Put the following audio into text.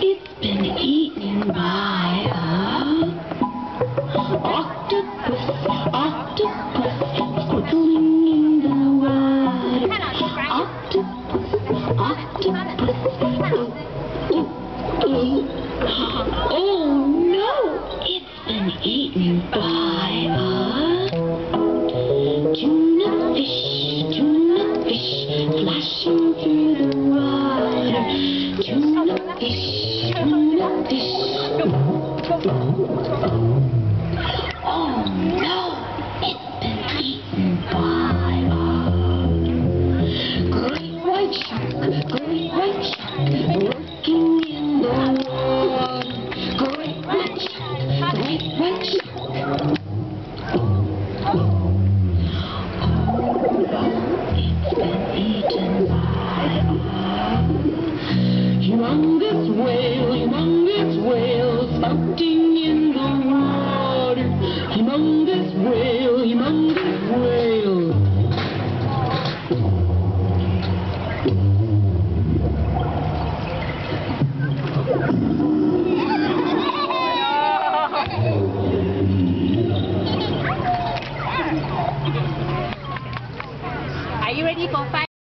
it's been eaten by a octopus. Octopus squiggling in the water. Octopus, octopus. Oh no, it's been eaten by a tuna fish, flashing through the water. Tuna fish, tuna fish. Oh no, it's been eaten by a great white shark, working in the water. Great white shark, great white shark. Humongous whale, spouting in the water. Humongous whale, humongous whale. Are you ready for 5?